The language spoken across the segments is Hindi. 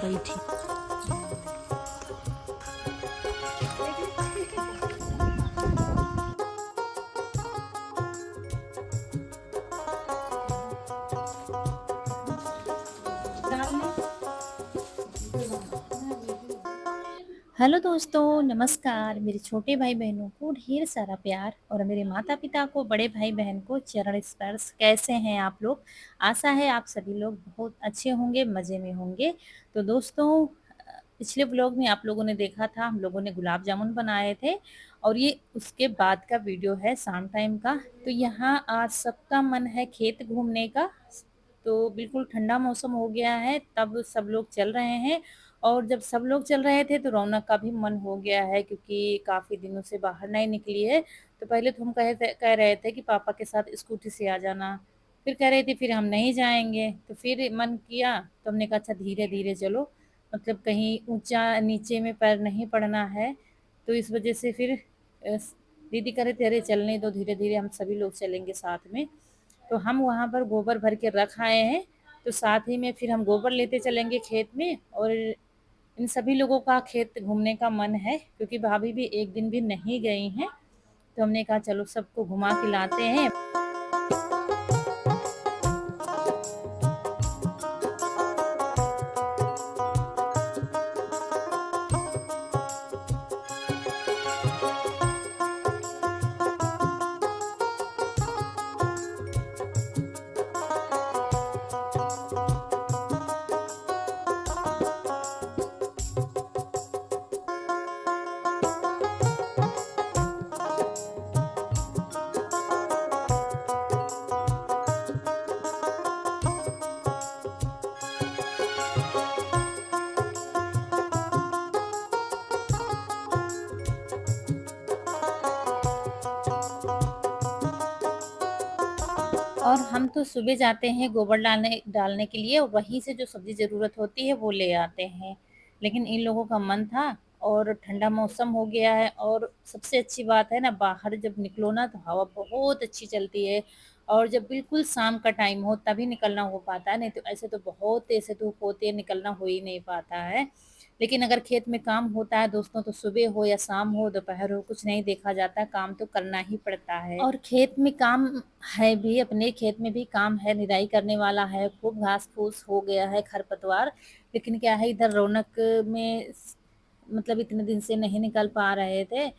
गई थी। हेलो दोस्तों, नमस्कार। मेरे छोटे भाई-बहनों को ढेर सारा प्यार और मेरे माता-पिता को, बड़े भाई-बहन को चरण स्पर्श। कैसे हैं आप लोग? आशा है आप सभी लोग बहुत अच्छे होंगे, मज़े में होंगे। तो दोस्तों पिछले व्लॉग में आप लोगों ने देखा था, हम लोगों ने गुलाब जामुन बनाए थे और ये उसके बाद का वीडियो है शाम टाइम का। तो यहाँ आज सबका मन है खेत घूमने का। तो बिल्कुल ठंडा मौसम हो गया है, तब सब लोग चल रहे हैं और जब सब लोग चल रहे थे तो रौनक का भी मन हो गया है क्योंकि काफ़ी दिनों से बाहर नहीं निकली है। तो पहले तो हम कह रहे थे कि पापा के साथ स्कूटी से आ जाना, फिर कह रही थी फिर हम नहीं जाएँगे, तो फिर मन किया तो हमने कहा अच्छा धीरे-धीरे चलो, मतलब कहीं ऊँचा नीचे में पैर नहीं पड़ना है। तो इस वज़ह से फिर दीदी कह रहे थे अरे चलने दो धीरे-धीरे, हम सभी लोग चलेंगे साथ में। तो हम वहाँ पर गोबर भर के रख आए हैं, तो साथ ही में फिर हम गोबर लेते चलेंगे खेत में और इन सभी लोगों का खेत घूमने का मन है क्योंकि भाभी भी एक दिन भी नहीं गई हैं, तो हमने कहा चलो सबको घुमा के लाते हैं। और हम तो सुबह जाते हैं गोबर डालने डालने के लिए और वहीं से जो सब्ज़ी ज़रूरत होती है वो ले आते हैं। लेकिन इन लोगों का मन था और ठंडा मौसम हो गया है और सबसे अच्छी बात है ना बाहर जब निकलो ना तो हवा बहुत अच्छी चलती है और जब बिल्कुल शाम का टाइम हो तभी निकलना हो पाता है, नहीं तो ऐसे तो बहुत तेज़ धूप होती है, निकलना हो ही नहीं पाता है। लेकिन अगर खेत में काम होता है दोस्तों तो सुबह हो या शाम हो, दोपहर हो, कुछ नहीं देखा जाता, काम तो करना ही पड़ता है। और खेत में काम है भी, अपने खेत में भी काम है, निराई करने वाला है, खूब घास-फूस हो गया है, खरपतवार। लेकिन क्या है इधर रौनक में मतलब इतने दिन से नहीं निकल पा रहे थे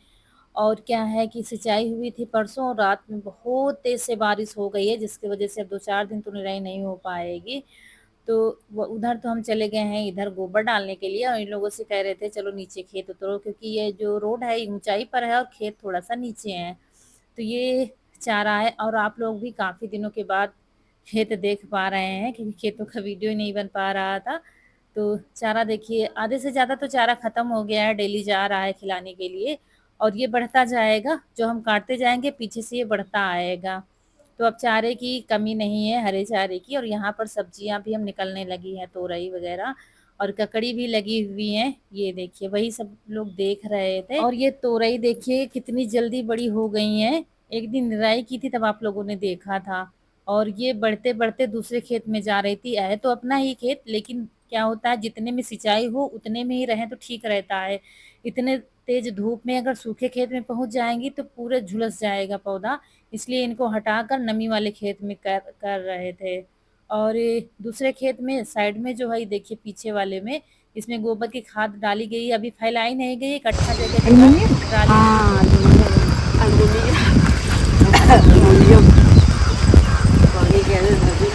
और क्या है कि सिंचाई हुई थी परसों और रात में बहुत तेज़ से बारिश हो गई है जिसकी वज़ह से अब 2-4 दिन तो निराई नहीं हो पाएगी। तो वो उधर तो हम चले गए हैं इधर गोबर डालने के लिए और इन लोगों से कह रहे थे चलो नीचे खेत उतरो क्योंकि ये जो रोड है ऊँचाई पर है और खेत थोड़ा-सा नीचे है। तो ये चारा है और आप लोग भी काफ़ी दिनों के बाद खेत देख पा रहे हैं क्योंकि खेतों का वीडियो ही नहीं बन पा रहा था। तो चारा देखिए आधे से ज़्यादा तो चारा ख़त्म हो गया है, डेली जा रहा है खिलाने के लिए और ये बढ़ता जाएगा, जो हम काटते जाएँगे पीछे से ये बढ़ता आएगा। तो अब चारे की कमी नहीं है, हरे चारे की और यहाँ पर सब्जियाँ भी अब निकलने लगी हैं, तोरई वग़ैरह और ककड़ी भी लगी हुई हैं। ये देखिए वही सब लोग देख रहे थे और ये तोरई देखिए कितनी जल्दी बड़ी हो गई हैं। एक दिन निराई की थी तब आप लोगों ने देखा था और ये बढ़ते-बढ़ते दूसरे खेत में जा रही थी। है तो अपना ही खेत लेकिन क्या होता है जितने में सिंचाई हो उतने में ही रहें तो ठीक रहता है। इतने तेज़ धूप में अगर सूखे खेत में पहुँच जाएँगी तो पूरे झुलस जाएगा पौधा, इसलिए इनको हटाकर नमी वाले खेत में कर रहे थे। और ये दूसरे खेत में साइड में जो है ये देखिए पीछे वाले में, इसमें गोबर की खाद डाली गई है, अभी फैलाई नहीं गई है, इकट्ठा जगह-जगह एल्युमिनियम डाली गई हाँ है। एल्युमिनियम एल्युमिनियम पानी के अंदर भर दी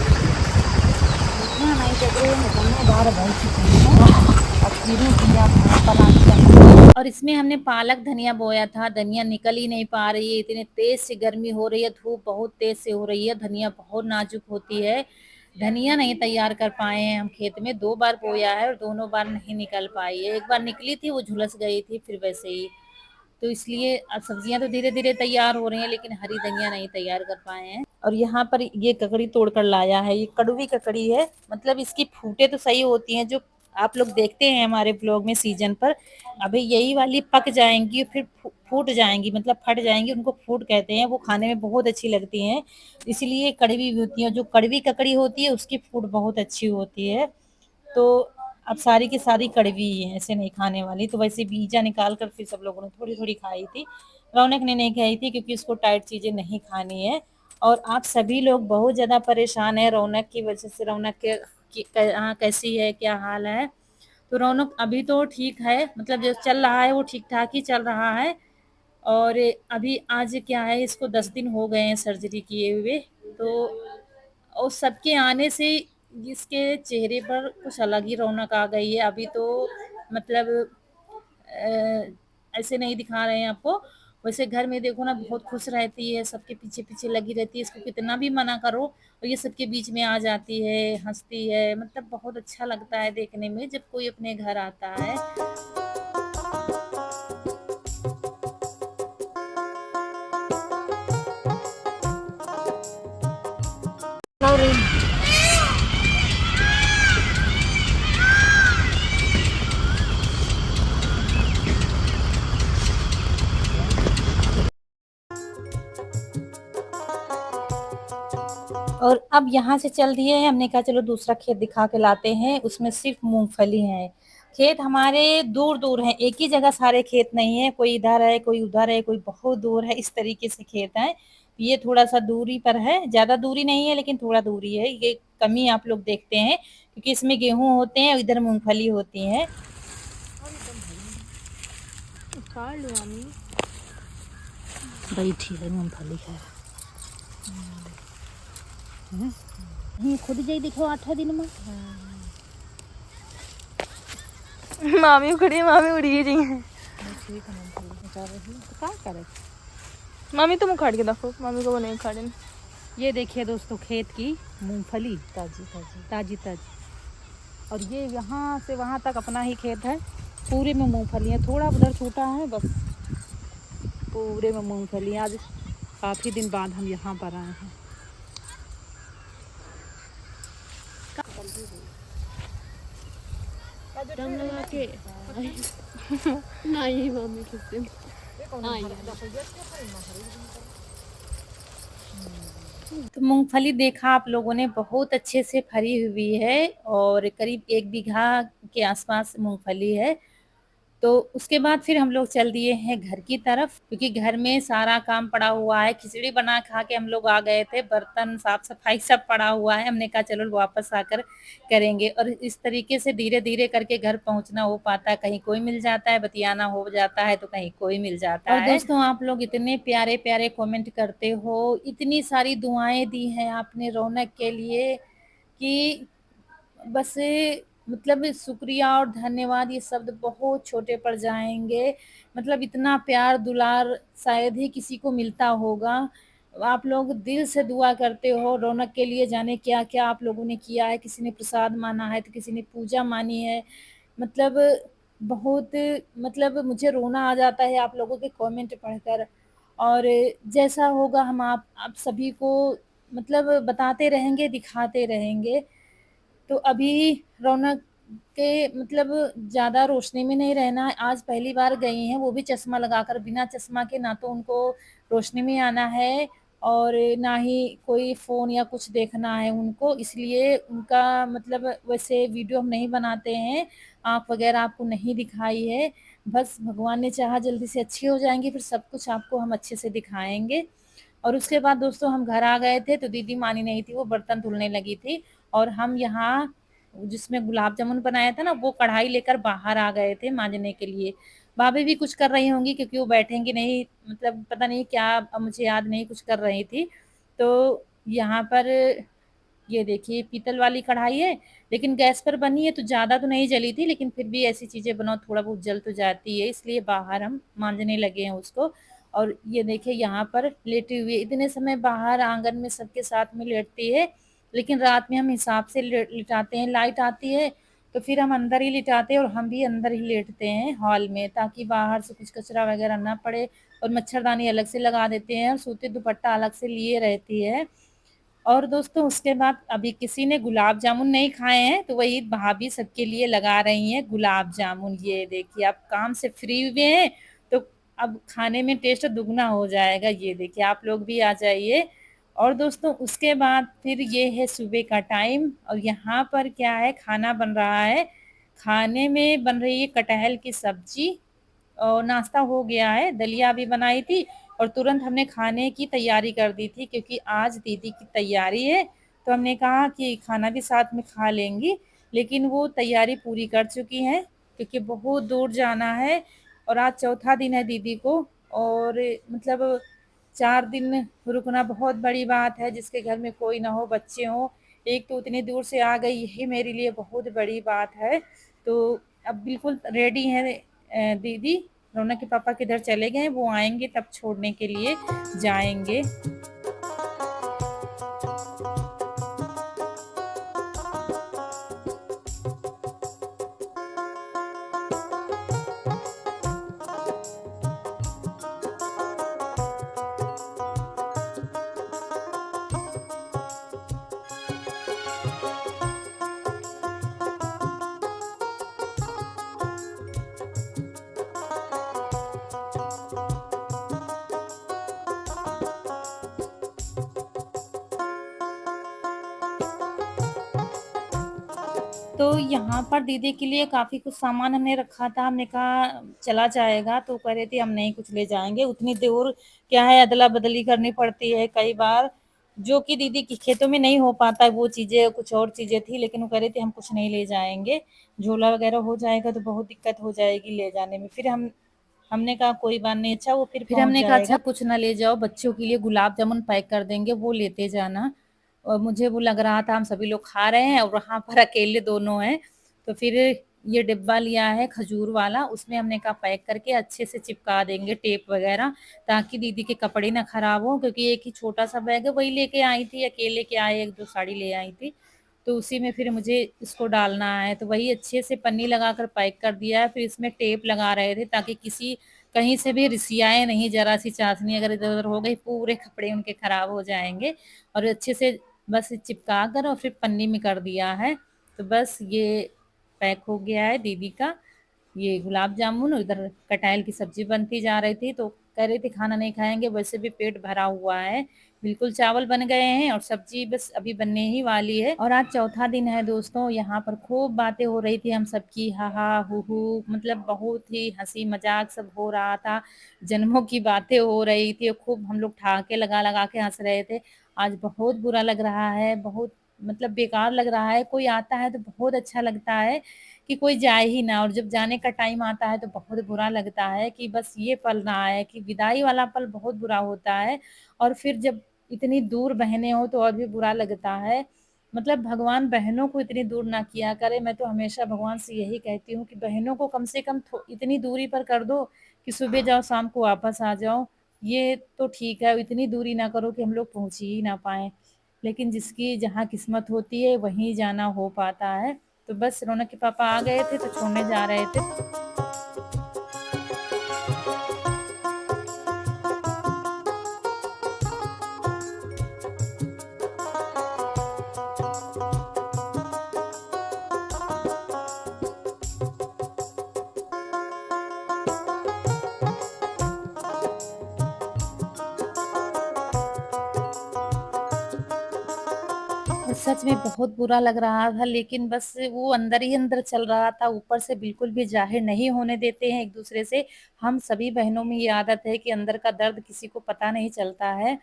इतना नहीं चल रही है हमने बाहर भर चुकी है अब फिर दिया पलानी और इसमें हमने पालक धनिया बोया था, धनिया निकल ही नहीं पा रही है, इतनी तेज़ से गर्मी हो रही है, धूप बहुत तेज़ से हो रही है, धनिया बहुत नाज़ुक होती है। धनिया नहीं तैयार कर पाए हैं हम खेत में, 2 बार बोया है और दोनों बार नहीं निकल पाई है। एक बार निकली थी, वो झुलस गई थी फिर वैसे ही। तो इसलिए अब सब्जियाँ तो धीरे-धीरे तैयार हो रही हैं, लेकिन हरी धनिया नहीं तैयार कर पाए हैं। और यहाँ पर ये ककड़ी तोड़ कर लाया है, ये कड़वी ककड़ी है, मतलब इसकी फूटें तो सही होती हैं, जो आप लोग देखते हैं हमारे ब्लॉग में सीज़न पर। अभी यही वाली पक जाएँगी फिर फूट जाएँगी, मतलब फट जाएँगी, उनको फूट कहते हैं, वो खाने में बहुत अच्छी लगती हैं, इसीलिए कड़वी भी होती हैं। जो कड़वी ककड़ी होती है, उसकी फूट बहुत अच्छी होती है। तो अब सारी की सारी कड़वी है, ऐसे नहीं खाने वाली। तो वैसे बीजा निकाल कर फिर सब लोगों ने थोड़ी-थोड़ी खाई थी। रौनक ने नहीं खाई थी क्योंकि उसको टाइट चीज़ें नहीं खानी है। और आप सभी लोग बहुत ज़्यादा परेशान हैं रौनक की वज़ह से। रौनक के की कैसी है, क्या हाल है? तो रौनक अभी तो ठीक है, मतलब जो चल रहा है वो ठीक-ठाक ही चल रहा है। और अभी आज क्या है, इसको 10 दिन हो गए हैं सर्जरी किए हुए। तो और सबके आने से इसके चेहरे पर कुछ अलग ही रौनक आ गई है। अभी तो मतलब ऐसे नहीं दिखा रहे हैं आपको। वैसे घर में देखो ना बहुत खुश रहती है, सबके पीछे-पीछे लगी रहती है। इसको कितना भी मना करो और ये सबके बीच में आ जाती है, हँसती है। मतलब बहुत अच्छा लगता है देखने में जब कोई अपने घर आता है। और और अब यहाँ से चल दिए हैं, हमने कहा चलो दूसरा खेत दिखा के लाते हैं, उसमें सिर्फ मूंगफली है। खेत हमारे दूर दूर हैं, एक ही जगह सारे खेत नहीं है, कोई इधर है कोई उधर है कोई बहुत दूर है, इस तरीके से खेत है। ये थोड़ा सा दूरी पर है, ज्यादा दूरी नहीं है लेकिन थोड़ा दूरी है। ये कमी आप लोग देखते हैं क्योंकि इसमें गेहूं होते हैं और इधर मूंगफली होती है। उखाड़ लो मामी। बैठी है मूंगफली है। ये खुद जाई देखो 8 दिन में। मामी उखड़ी मामी उड़ी रही है। ठीक है मूंगफली कर रही है तो क्या करे। मामी तुम उखाड़ के देखो, मामी को वो नहीं उखाड़े। ये देखिए दोस्तों खेत की मूंगफली ताजी ताजी ताजी ताजी। और ये यहाँ से वहाँ तक अपना ही खेत है, पूरे में मूंगफली है। थोड़ा उधर छूटा है बस, पूरे में मूंगफली। आज काफ़ी दिन बाद हम यहाँ पर आए हैं। दम लगा के नहीं मामी किससे तो मूंगफली देखा आप लोगों ने, बहुत अच्छे से फरी हुई है और करीब 1 बीघा के आसपास मूंगफली है। तो उसके बाद फिर हम लोग चल दिए हैं घर की तरफ क्योंकि घर में सारा काम पड़ा हुआ है। खिचड़ी बना खा के हम लोग आ गए थे, बर्तन साफ सफाई सब पड़ा हुआ है। हमने कहा चलो वापस आकर करेंगे। और इस तरीके से धीरे धीरे करके घर पहुंचना हो पाता है, कहीं कोई मिल जाता है, बतियाना हो जाता है तो कहीं कोई मिल जाता है। और दोस्तों आप लोग इतने प्यारे प्यारे कमेंट करते हो, इतनी सारी दुआएं दी हैं आपने रौनक के लिए कि बस मतलब शुक्रिया और धन्यवाद ये शब्द बहुत छोटे पड़ जाएँगे। मतलब इतना प्यार दुलार शायद ही किसी को मिलता होगा। आप लोग दिल से दुआ करते हो रौनक के लिए, जाने क्या-क्या आप लोगों ने किया है। किसी ने प्रसाद माना है, तो किसी ने पूजा मानी है। मतलब बहुत, मतलब मुझे रोना आ जाता है आप लोगों के कमेंट पढ़कर। और जैसा होगा हम आप सभी को मतलब बताते रहेंगे, दिखाते रहेंगे। तो अभी रौनक के मतलब ज़्यादा रोशनी में नहीं रहना है। आज पहली बार गई हैं, वो भी चश्मा लगाकर। बिना चश्मा के ना तो उनको रोशनी में आना है और ना ही कोई फ़ोन या कुछ देखना है उनको, इसलिए उनका मतलब वैसे वीडियो हम नहीं बनाते हैं। आँख वग़ैरह आपको नहीं दिखाई है। बस भगवान ने चाहा जल्दी से अच्छी हो जाएँगी, फिर सब कुछ आपको हम अच्छे से दिखाएँगे। और उसके बाद दोस्तों हम घर आ गए थे तो दीदी मानी नहीं थी, वो बर्तन धुलने लगी थी। और हम यहाँ जिसमें गुलाब जामुन बनाया था ना, वो कढ़ाई लेकर बाहर आ गए थे मांजने के लिए। भाभी भी कुछ कर रही होंगी क्योंकि वो बैठेंगी नहीं, मतलब पता नहीं क्या, अब मुझे याद नहीं, कुछ कर रही थी। तो यहाँ पर ये देखिए पीतल वाली कढ़ाई है, लेकिन गैस पर बनी है तो ज़्यादा तो नहीं जली थी, लेकिन फिर भी ऐसी चीज़ें बनाओ थोड़ा बहुत जल तो जाती है, इसलिए बाहर हम मांजने लगे हैं उसको। और ये देखिए यहाँ पर लेटी हुई है, इतने समय बाहर आंगन में सबके साथ में लेटती है, लेकिन रात में हम हिसाब से लिटाते हैं। लाइट आती है तो फिर हम अंदर ही लिटाते हैं और हम भी अंदर ही लेटते हैं हॉल में, ताकि बाहर से कुछ कचरा वगैरह ना पड़े। और मच्छरदानी अलग से लगा देते हैं और सूती दुपट्टा अलग से लिए रहती है। और दोस्तों उसके बाद अभी किसी ने गुलाब जामुन नहीं खाए हैं तो वही भाभी सबके लिए लगा रही हैं गुलाब जामुन। ये देखिए आप काम से फ्री हुए हैं तो अब खाने में टेस्ट दुगना हो जाएगा। ये देखिए आप लोग भी आ जाइए। और दोस्तों उसके बाद फिर ये है सुबह का टाइम और यहाँ पर क्या है, खाना बन रहा है। खाने में बन रही है कटहल की सब्जी और नाश्ता हो गया है, दलिया भी बनाई थी और तुरंत हमने खाने की तैयारी कर दी थी क्योंकि आज दीदी की तैयारी है, तो हमने कहा कि खाना भी साथ में खा लेंगी। लेकिन वो तैयारी पूरी कर चुकी हैं क्योंकि बहुत दूर जाना है और आज चौथा दिन है दीदी को और मतलब 4 दिन रुकना बहुत बड़ी बात है, जिसके घर में कोई ना हो, बच्चे हों। एक तो उतनी दूर से आ गई, यही मेरे लिए बहुत बड़ी बात है। तो अब बिल्कुल रेडी हैं दीदी, रौनक के पापा किधर चले गए हैं, वो आएँगे तब छोड़ने के लिए जाएँगे। तो यहाँ पर दीदी के लिए काफ़ी कुछ सामान हमने रखा था, हमने कहा चला जाएगा, तो कह रहे थे हम नहीं कुछ ले जाएँगे, उतनी दूर क्या है अदला-बदली करनी पड़ती है कई बार, जो कि दीदी के खेतों में नहीं हो पाता है वो चीज़ें, कुछ और चीज़ें थी लेकिन वो कह रहे थे हम कुछ नहीं ले जाएँगे, झोला वगैरह हो जाएगा तो बहुत दिक्कत हो जाएगी ले जाने में। फिर हमने कहा कोई बात नहीं, अच्छा वो फिर हमने कहा अच्छा कुछ ना ले जाओ, बच्चों के लिए गुलाब जामुन पैक कर देंगे, वो लेते जाना। और मुझे वो लग रहा था हम सभी लोग खा रहे हैं और वहाँ पर अकेले दोनों हैं, तो फिर ये डिब्बा लिया है खजूर वाला, उसमें हमने कहा पैक करके अच्छे से चिपका देंगे टेप वगैरह, ताकि दीदी के कपड़े ना खराब हों, क्योंकि एक ही छोटा-सा बैग है, वही लेके आई थी, अकेले क्या है 1-2 साड़ी ले आई थी, तो उसी में फिर मुझे इसको डालना है, तो वही अच्छे से पन्नी लगाकर पैक कर दिया है, फिर इसमें टेप लगा रहे थे ताकि किसी कहीं से भी रिसियाए नहीं, ज़रा-सी चाशनी अगर इधर-उधर हो गई, पूरे कपड़े उनके खराब हो जाएँगे और अच्छे से बस चिपका कर और फिर पन्नी में कर दिया है। तो बस ये पैक हो गया है दीदी का ये गुलाब जामुन, उधर कटहल की सब्जी बनती जा रही थी, तो कह रही थी खाना नहीं खाएँगे, वैसे भी पेट भरा हुआ है। बिल्कुल चावल बन गए हैं और सब्जी बस अभी बनने ही वाली है और आज चौथा दिन है दोस्तों, यहाँ पर खूब बातें हो रही थी हम सबकी, हा हा, हू हू, मतलब बहुत ही हँसी-मज़ाक सब हो रहा था। जन्मों की बातें हो रही थी और खूब हम लोग ठहाके लगा-लगा के हँस रहे थे। आज बहुत बुरा लग रहा है, बहुत मतलब बेकार लग रहा है, कोई आता है तो बहुत अच्छा लगता है कि कोई जाए ही ना और जब जाने का टाइम आता है तो बहुत बुरा लगता है कि बस ये पल ना आए कि विदाई वाला पल बहुत बुरा होता है और फिर जब इतनी दूर बहनें हों तो और भी बुरा लगता है। मतलब भगवान बहनों को इतनी दूर ना किया करे, मैं तो हमेशा भगवान से यही कहती हूँ कि बहनों को कम से कम थो इतनी दूरी पर कर दो कि सुबह जाओ शाम को वापस आ जाओ। ये तो ठीक है, इतनी दूरी ना करो कि हम लोग पहुँच ही ना पाएँ। लेकिन जिसकी जहाँ किस्मत होती है वहीं जाना हो पाता है। तो बस रौनक के पापा आ गए थे तो छोड़ने जा रहे थे। सच में बहुत बुरा लग रहा था लेकिन बस वो अंदर ही अंदर चल रहा था, ऊपर से बिल्कुल भी ज़ाहिर नहीं होने देते हैं एक-दूसरे से। हम सभी बहनों में ये आदत है कि अंदर का दर्द किसी को पता नहीं चलता है,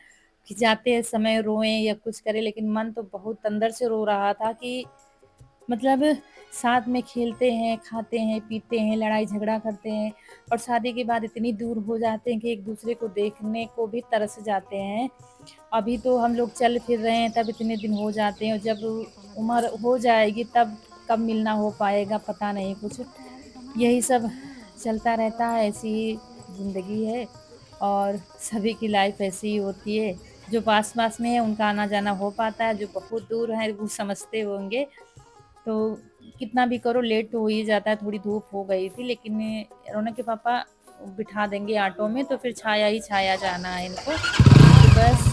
कि जाते समय रोएँ या कुछ करें, लेकिन मन तो बहुत अंदर से रो रहा था कि मतलब साथ में खेलते हैं, खाते हैं, पीते हैं, लड़ाई-झगड़ा करते हैं और शादी के बाद इतनी दूर हो जाते हैं कि एक-दूसरे को देखने को भी तरस जाते हैं। अभी तो हम लोग चल फिर रहे हैं तब इतने दिन हो जाते हैं और जब उम्र हो जाएगी तब कब मिलना हो पाएगा पता नहीं कुछ। यही सब चलता रहता है, ऐसी ही ज़िंदगी है और सभी की लाइफ़ ऐसी ही होती है। जो पास-पास में है उनका आना-जाना हो पाता है, जो बहुत दूर है वो समझते होंगे। तो कितना भी करो लेट तो हो ही जाता है, थोड़ी धूप हो गई थी लेकिन रौनक के पापा बिठा देंगे ऑटो में तो फिर छाया ही छाया जाना है इनको। तो बस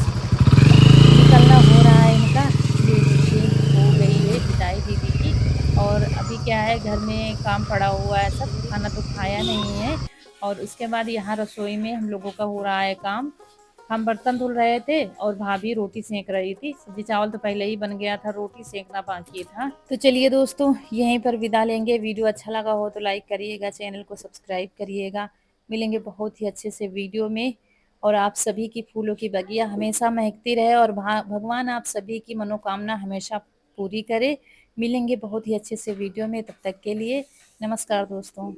निकलना हो रहा है इनका। ये देखिए हो गई है विदाई दीदी की और अभी क्या है घर में काम पड़ा हुआ है सब, खाना तो खाया नहीं है और उसके बाद यहाँ रसोई में हम लोगों का हो रहा है काम। हम बर्तन धुल रहे थे और भाभी रोटी सेक रही थी। सब्जी चावल तो पहले ही बन गया था, रोटी सेकना बाकी था। तो चलिए दोस्तों, यहीं पर विदा लेंगे। वीडियो अच्छा लगा हो तो लाइक करिएगा, चैनल को सब्सक्राइब करिएगा। मिलेंगे बहुत ही अच्छे से वीडियो में। और आप सभी की फूलों की बगिया हमेशा महकती रहे और भगवान आप सभी की मनोकामना हमेशा पूरी करे। मिलेंगे बहुत ही अच्छे से वीडियो में, तब तक के लिए नमस्कार दोस्तों।